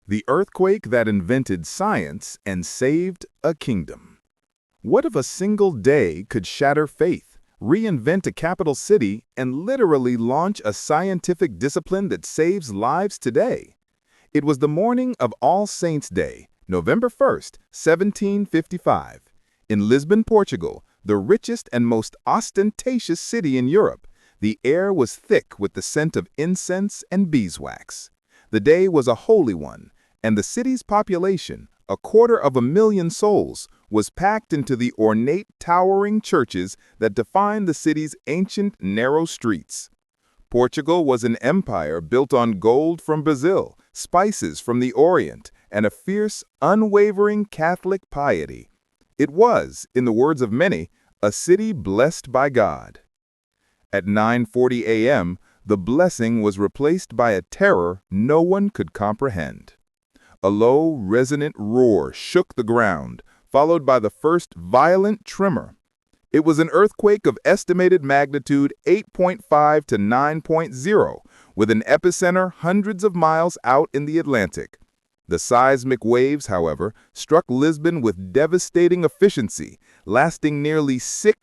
The earthquake that invented science and saved a kingdom. What if a single day could shatter faith, reinvent a capital city, and literally launch a scientific discipline that saves lives today? It was the morning of All Saints' Day, November 1st, 1755. In Lisbon, Portugal, the richest and most ostentatious city in Europe, the air was thick with the scent of incense and beeswax. The day was a holy one, and the city's population, 250,000 souls, was packed into the ornate, towering churches that defined the city's ancient, narrow streets. Portugal was an empire built on gold from Brazil, spices from the Orient, and a fierce, unwavering Catholic piety. It was, in the words of many, a city blessed by God. At 9:40 a.m., the blessing was replaced by a terror no one could comprehend. A low, resonant roar shook the ground, followed by the first violent tremor. It was an earthquake of estimated magnitude 8.5 to 9.0, with an epicenter hundreds of miles out in the Atlantic. The seismic waves, however, struck Lisbon with devastating efficiency, lasting nearly 6